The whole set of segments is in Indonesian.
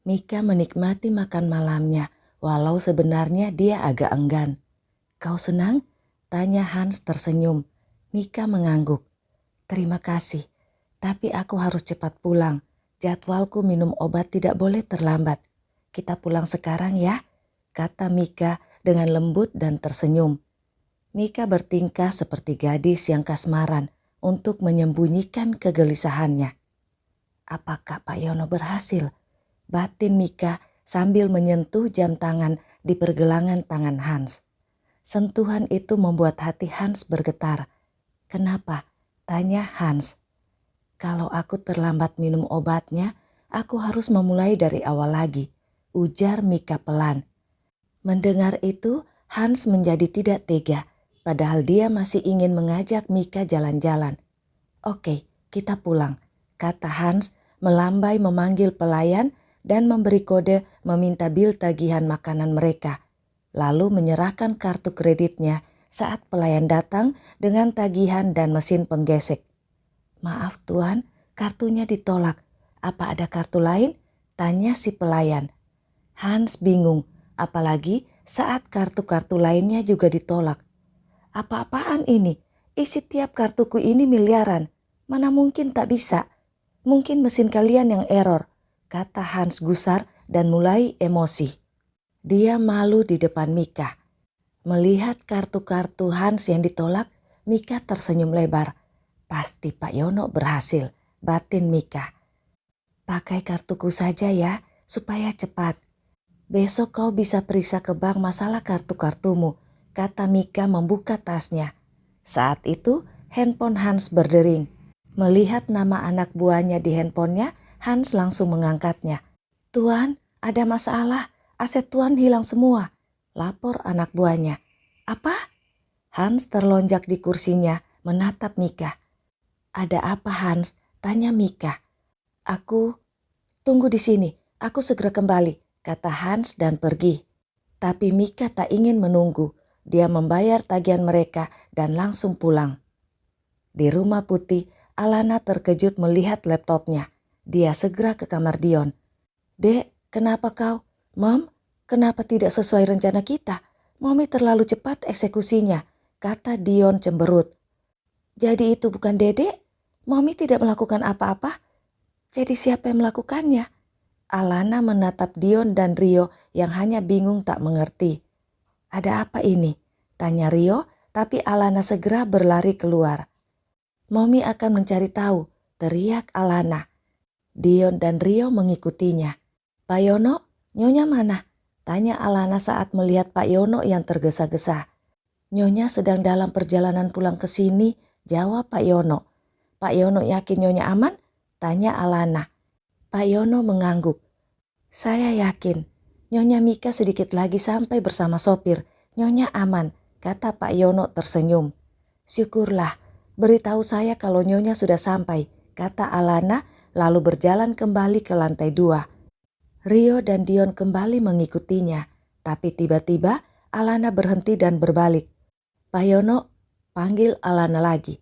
Mika menikmati makan malamnya, walau sebenarnya dia agak enggan. "Kau senang?" tanya Hans tersenyum. Mika mengangguk. "Terima kasih, tapi aku harus cepat pulang. Jadwalku minum obat tidak boleh terlambat. Kita pulang sekarang ya," kata Mika dengan lembut dan tersenyum. Mika bertingkah seperti gadis yang kasmaran untuk menyembunyikan kegelisahannya. Apakah Pak Yono berhasil? Batin Mika sambil menyentuh jam tangan di pergelangan tangan Hans. Sentuhan itu membuat hati Hans bergetar. "Kenapa?" tanya Hans. "Kalau aku terlambat minum obatnya, aku harus memulai dari awal lagi," ujar Mika pelan. Mendengar itu, Hans menjadi tidak tega, padahal dia masih ingin mengajak Mika jalan-jalan. "Oke, kita pulang," kata Hans melambai memanggil pelayan dan memberi kode meminta bil tagihan makanan mereka. Lalu menyerahkan kartu kreditnya saat pelayan datang dengan tagihan dan mesin penggesek. "Maaf Tuan, kartunya ditolak. Apa ada kartu lain?" tanya si pelayan. Hans bingung, apalagi saat kartu-kartu lainnya juga ditolak. "Apa-apaan ini? Isi tiap kartuku ini miliaran. Mana mungkin tak bisa? Mungkin mesin kalian yang error," kata Hans gusar dan mulai emosi. Dia malu di depan Mika. Melihat kartu-kartu Hans yang ditolak, Mika tersenyum lebar. "Pasti Pak Yono berhasil," batin Mika. "Pakai kartuku saja ya, supaya cepat. Besok kau bisa periksa ke bank masalah kartu-kartumu," kata Mika membuka tasnya. Saat itu handphone Hans berdering. Melihat nama anak buahnya di handphonenya, Hans langsung mengangkatnya. "Tuan, ada masalah. Aset Tuan hilang semua," lapor anak buahnya. "Apa?" Hans terlonjak di kursinya menatap Mika. "Ada apa Hans?" tanya Mika. Tunggu di sini, aku segera kembali," kata Hans dan pergi. Tapi Mika tak ingin menunggu. Dia membayar tagihan mereka dan langsung pulang. Di rumah putih, Alana terkejut melihat laptopnya. Dia segera ke kamar Dion. "Dek, kenapa kau?" "Mom, kenapa tidak sesuai rencana kita? Mommy terlalu cepat eksekusinya," kata Dion cemberut. "Jadi itu bukan Dedek? Mommy tidak melakukan apa-apa? Jadi siapa yang melakukannya?" Alana menatap Dion dan Rio yang hanya bingung tak mengerti. "Ada apa ini?" tanya Rio, tapi Alana segera berlari keluar. "Mommy akan mencari tahu," teriak Alana. Dion dan Rio mengikutinya. "Pak Yono, Nyonya mana?" tanya Alana saat melihat Pak Yono yang tergesa-gesa. "Nyonya sedang dalam perjalanan pulang ke sini," jawab Pak Yono. "Pak Yono yakin Nyonya aman?" tanya Alana. Pak Yono mengangguk. "Saya yakin. Nyonya Mika sedikit lagi sampai bersama sopir. Nyonya aman," kata Pak Yono tersenyum. "Syukurlah. Beritahu saya kalau Nyonya sudah sampai," kata Alana lalu berjalan kembali ke lantai 2. Rio dan Dion kembali mengikutinya, tapi tiba-tiba Alana berhenti dan berbalik. "Pak Yono," panggil Alana lagi.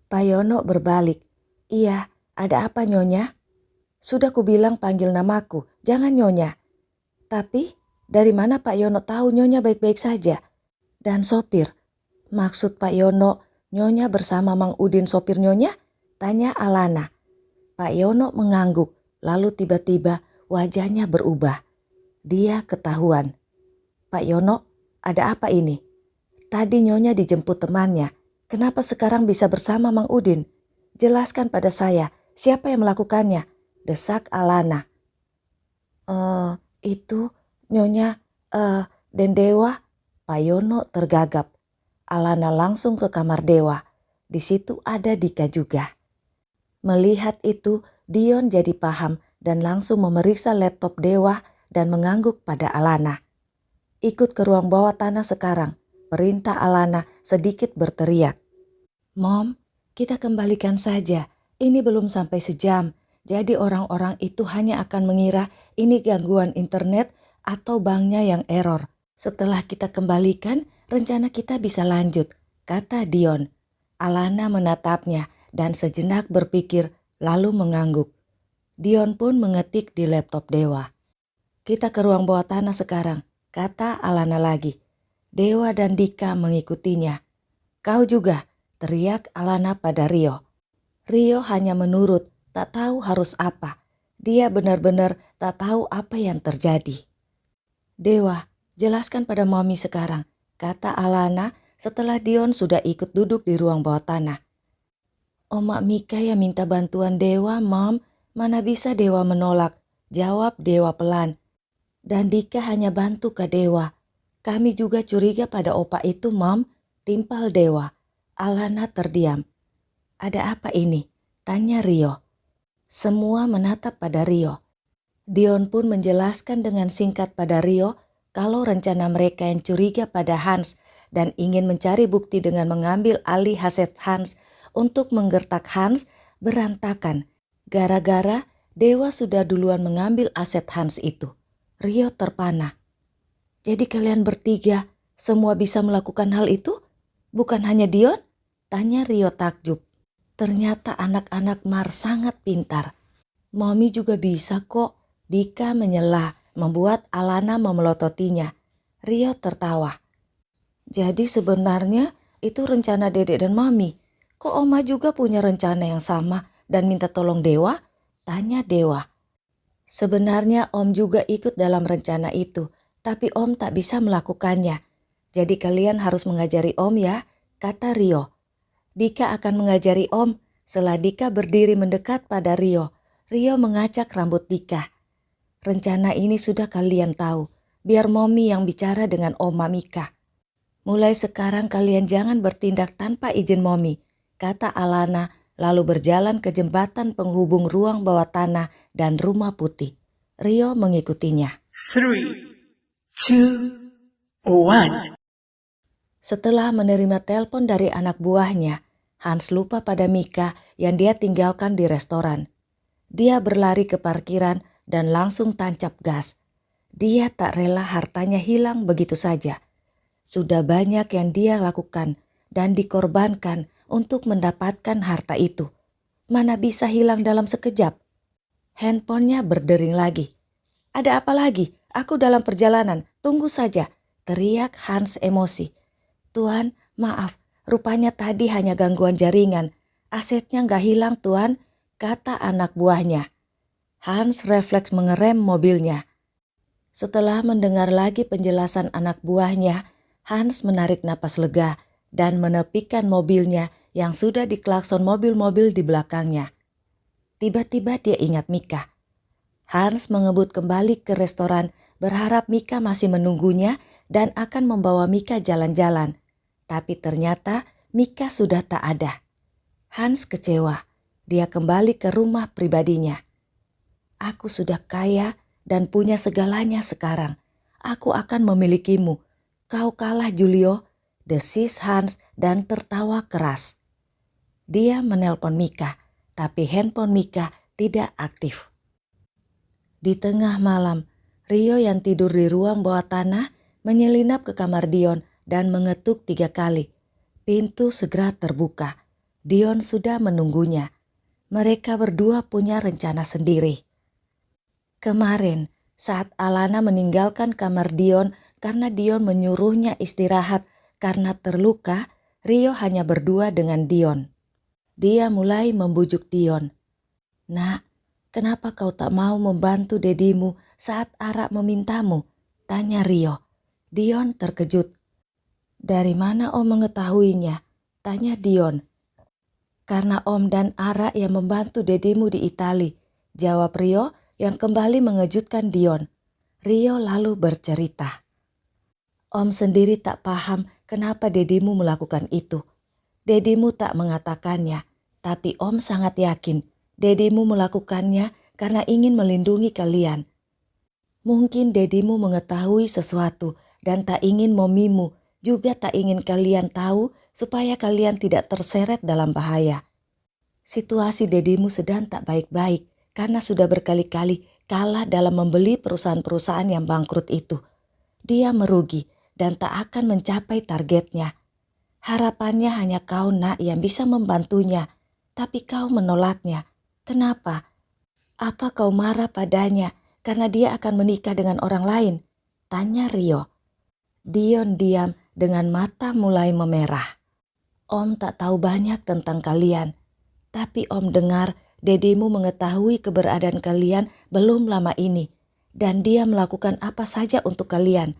Pak Yono berbalik. "Iya, ada apa Nyonya?" "Sudah kubilang panggil namaku, jangan Nyonya." "Tapi dari mana Pak Yono tahu Nyonya baik-baik saja?" "Dan sopir?" "Maksud Pak Yono, Nyonya bersama Mang Udin sopir Nyonya?" tanya Alana. Pak Yono mengangguk, lalu tiba-tiba wajahnya berubah. Dia ketahuan. "Pak Yono, ada apa ini? Tadi Nyonya dijemput temannya. Kenapa sekarang bisa bersama Mang Udin? Jelaskan pada saya, siapa yang melakukannya?" desak Alana. Itu Nyonya, Den Dewa." Pak Yono tergagap. Alana langsung ke kamar Dewa. Di situ ada Dika juga. Melihat itu, Dion jadi paham dan langsung memeriksa laptop Dewa dan mengangguk pada Alana. "Ikut ke ruang bawah tanah sekarang," perintah Alana sedikit berteriak. "Mom, kita kembalikan saja. Ini belum sampai sejam. Jadi orang-orang itu hanya akan mengira ini gangguan internet atau banknya yang error. Setelah kita kembalikan, rencana kita bisa lanjut," kata Dion. Alana menatapnya dan sejenak berpikir lalu mengangguk. Dion pun mengetik di laptop Dewa. Kita ke ruang bawah tanah sekarang, kata Alana lagi. Dewa dan Dika mengikutinya. Kau juga, teriak Alana pada Rio. Rio hanya menurut, tak tahu harus apa. Dia benar-benar tak tahu apa yang terjadi. Dewa, jelaskan pada Mami sekarang, kata Alana setelah Dion sudah ikut duduk di ruang bawah tanah. Oma Mika yang minta bantuan Dewa, Mom. Mana bisa Dewa menolak, jawab Dewa pelan. Dan Dika hanya bantu ke Dewa. Kami juga curiga pada opa itu, Mom, timpal Dewa. Alana terdiam. Ada apa ini? Tanya Rio. Semua menatap pada Rio. Dion pun menjelaskan dengan singkat pada Rio kalau rencana mereka yang curiga pada Hans dan ingin mencari bukti dengan mengambil alih aset Hans untuk menggertak Hans berantakan. Gara-gara Dewa sudah duluan mengambil aset Hans itu. Rio terpana. Jadi kalian bertiga semua bisa melakukan hal itu? Bukan hanya Dion? Tanya Rio takjub. Ternyata anak-anak Mar sangat pintar. Mami juga bisa kok. Dika menyela, membuat Alana memelototinya. Rio tertawa. Jadi sebenarnya itu rencana Dedek dan Mami. Kok Oma juga punya rencana yang sama dan minta tolong Dewa? Tanya Dewa. Sebenarnya Om juga ikut dalam rencana itu, tapi Om tak bisa melakukannya. Jadi kalian harus mengajari Om ya, kata Rio. Dika akan mengajari Om. Setelah Dika berdiri mendekat pada Rio, Rio mengacak rambut Dika. Rencana ini sudah kalian tahu, biar Mommy yang bicara dengan Oma Mika. Mulai sekarang kalian jangan bertindak tanpa izin Mommy, kata Alana lalu berjalan ke jembatan penghubung ruang bawah tanah dan rumah putih. Rio mengikutinya. 3, 2, 1. Setelah menerima telepon dari anak buahnya, Hans lupa pada Mika yang dia tinggalkan di restoran. Dia berlari ke parkiran dan langsung tancap gas. Dia tak rela hartanya hilang begitu saja. Sudah banyak yang dia lakukan dan dikorbankan untuk mendapatkan harta itu. Mana bisa hilang dalam sekejap? Handphonenya berdering lagi. Ada apa lagi? Aku dalam perjalanan, tunggu saja, teriak Hans emosi. Tuan, maaf, rupanya tadi hanya gangguan jaringan. Asetnya gak hilang, Tuan, kata anak buahnya. Hans refleks mengerem mobilnya. Setelah mendengar lagi penjelasan anak buahnya, Hans menarik napas lega dan menepikan mobilnya yang sudah diklakson mobil-mobil di belakangnya. Tiba-tiba dia ingat Mika. Hans mengebut kembali ke restoran berharap Mika masih menunggunya dan akan membawa Mika jalan-jalan. Tapi ternyata Mika sudah tak ada. Hans kecewa. Dia kembali ke rumah pribadinya. Aku sudah kaya dan punya segalanya sekarang. Aku akan memilikimu. Kau kalah, Julio, desis Hans dan tertawa keras. Dia menelpon Mika, tapi handphone Mika tidak aktif. Di tengah malam, Rio yang tidur di ruang bawah tanah menyelinap ke kamar Dion dan mengetuk 3 kali. Pintu segera terbuka. Dion sudah menunggunya. Mereka berdua punya rencana sendiri. Kemarin, saat Alana meninggalkan kamar Dion karena Dion menyuruhnya istirahat karena terluka, Rio hanya berdua dengan Dion. Dia mulai membujuk Dion. Nak, kenapa kau tak mau membantu dedimu saat Ara memintamu? Tanya Rio. Dion terkejut. Dari mana Om mengetahuinya? Tanya Dion. Karena Om dan Ara yang membantu dedimu di Itali, jawab Rio yang kembali mengejutkan Dion. Rio lalu bercerita. Om sendiri tak paham kenapa dedimu melakukan itu. Dedimu tak mengatakannya, tapi Om sangat yakin dedimu melakukannya karena ingin melindungi kalian. Mungkin dedimu mengetahui sesuatu dan tak ingin momimu juga tak ingin kalian tahu supaya kalian tidak terseret dalam bahaya. Situasi dedimu sedang tak baik-baik karena sudah berkali-kali kalah dalam membeli perusahaan-perusahaan yang bangkrut itu. Dia merugi dan tak akan mencapai targetnya. Harapannya hanya kau nak yang bisa membantunya, tapi kau menolaknya. Kenapa? Apa kau marah padanya karena dia akan menikah dengan orang lain? Tanya Rio. Dion diam dengan mata mulai memerah. Om tak tahu banyak tentang kalian, tapi Om dengar dedimu mengetahui keberadaan kalian belum lama ini, dan dia melakukan apa saja untuk kalian.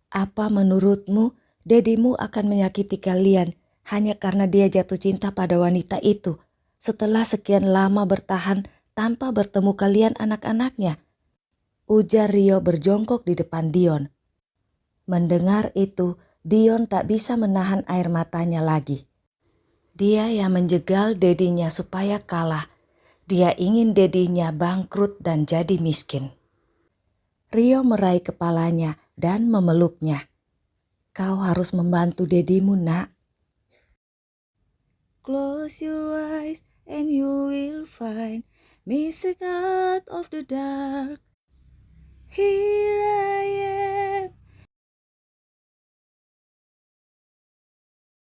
Apa menurutmu dedimu akan menyakiti kalian hanya karena dia jatuh cinta pada wanita itu setelah sekian lama bertahan tanpa bertemu kalian anak-anaknya? Ujar Rio berjongkok di depan Dion. Mendengar itu, Dion tak bisa menahan air matanya lagi. Dia yang menjegal dedinya supaya kalah. Dia ingin dedinya bangkrut dan jadi miskin. Rio meraih kepalanya dan memeluknya. Kau harus membantu dedimu, nak. Close your eyes and you will find me out of the dark. Here